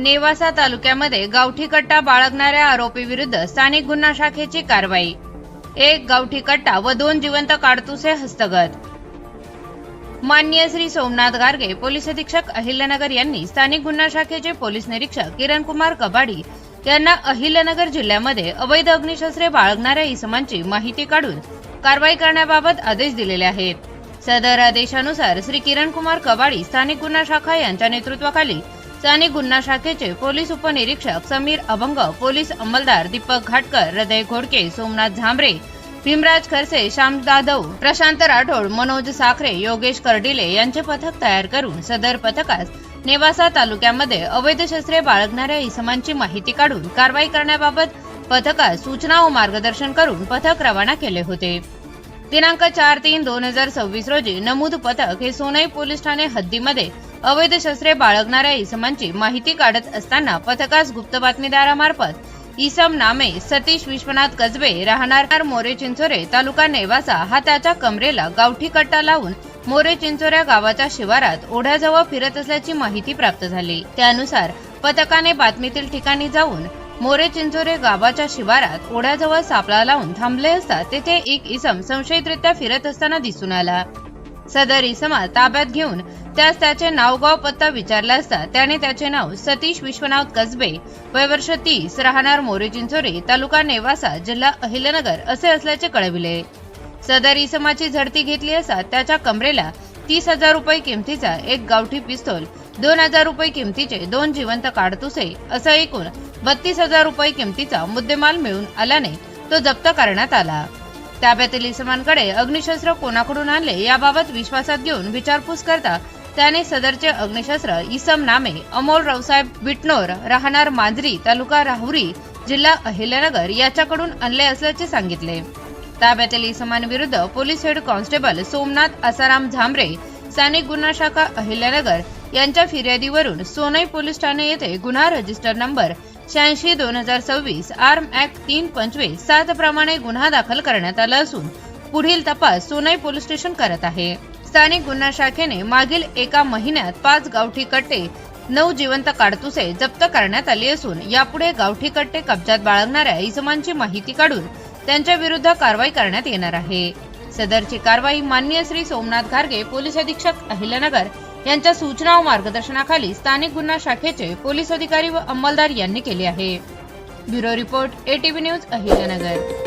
नेवासा तालुक्यामध्ये गावठी कट्टा बाळगणाऱ्या आरोपी विरुद्ध स्थानिक गुन्हा शाखेची कारवाई। एक गावठी कट्टा व 2 जिवंत काडतुसे हस्तगत। माननीय श्री सोमनाथ गारगे पोलीस अधीक्षक अहिल्यानगर यांनी स्थानिक गुन्हा शाखेचे पोलीस निरीक्षक किरण कुमार कबाडी यांना अहिल्यानगर जिल्ह्यामध्ये अवैध अग्निशस्त्रे बाळगणाऱ्या इसमांची माहिती काढून कारवाई करण्याबाबत आदेश दिलेले आहेत। सदर आदेशानुसार श्री किरण कुमार कबाडी स्थानिक गुन्हा शाखा यांच्या नेतृत्वाखाली स्थानिक गुन्हा शाखेचे पोलीस उपनिरीक्षक समीर अभंग, पोलीस अंमलदार दीपक घाटकर, हृदय घोडके, सोमनाथ झांबरे, भीमराज खरसे, श्याम जाधव, प्रशांत राठोड, मनोज साखरे, योगेश कर्डिले यांचे पथक तयार करून सदर पथकास नेवासा तालुक्यामध्ये अवैध शस्त्रे बाळगणाऱ्या इसमांची माहिती काढून कारवाई करण्याबाबत पथकास सूचना व मार्गदर्शन करून पथक रवाना केले होते। दिनांक 4/3/2026 रोजी नमूद पथक हे सोनई पोलीस ठाणे हद्दीमध्ये अवैध शस्त्रे बाळगणाऱ्या इसमांची माहिती काढत असताना पथकास गुप्त बातमीदारामार्फत इसम नामे सतीश विश्वनाथ कसबे राहणार मोरे चिंचोरे तालुका नेवासा हा त्याच्या कमरेला गावठी कट्टा लावून मोरे चिंचोऱ्या गावाच्या शिवारात ओढ्याजवळ फिरत असल्याची माहिती प्राप्त झाली। त्यानुसार पथकाने बातमीतील ठिकाणी जाऊन मोरे चिंचोरे गावाच्या शिवारात ओढ्याजवळ सापळा लावून थांबले असता तेथे एक इसम संशयितरित्या फिरत असताना दिसून आला। सदर इसमा ताब्यात घेऊन त्यास त्याचे नाव गाव पत्ता विचारला असता त्याने त्याचे नाव सतीश विश्वनाथ कसबे, वय वर्ष 30, राहणार मोरे चिंचोरे तालुका नेवासा जिल्हा अहिल्यानगर असे असल्याचे कळविले। सदर इसमाची झडती घेतली असता त्याच्या कमरेला 30,000 रुपये किमतीचा एक गावठी पिस्तूल, 2,000 रुपये किमतीचे 2 जिवंत काडतुसे असा एकूण 32,000 रुपये किमतीचा मुद्देमाल मिळून आल्याने तो जप्त करण्यात आला। ताब्यातील इसमांकडे अग्निशस्त्र कोणाकडून आणले याबाबत विश्वासात घेऊन विचारपूस करता त्याने सदरचे अग्निशस्त्र इसम नामे अमोल रावसाहेब बिटनोर राहणार मांजरी तालुका राहुरी जिल्हा अहिल्यानगर याच्याकडून आणले असल्याचे सांगितले। ताब्यातील इसमांविरुद्ध police head constable Somnath Asaram Zambre स्थानिक गुन्हा शाखा अहिल्यानगर यांच्या फिर्यादीवरून सोनई पोलीस ठाणे येथे गुन्हा रजिस्टर नंबर 86/2026 आर्म ऍक्ट 325 7 प्रमाणे गुन्हा दाखल करण्यात आला असून पुढील तपास सोनई पोलीस स्टेशन करत आहे। स्थानिक गुन्हा शाखेने मागील एका महिन्यात 5 गावठी कट्टे, 9 जिवंत काडतुसे जप्त करण्यात आली असून यापुढे गावठी कट्टे कब्जात बाळगणाऱ्या इसमांची माहिती काढून त्यांच्या विरुद्ध कारवाई करण्यात येणार आहे। सदरची कारवाई माननीय श्री सोमनाथ गारगे पोलीस अधीक्षक अहिल्यानगर यांच्या सूचना व मार्गदर्शनाखाली स्थानिक गुन्हा शाखेचे पोलीस अधिकारी व अंमलदार यांनी केली आहे। Bureau report ATV news Ahilyanagar.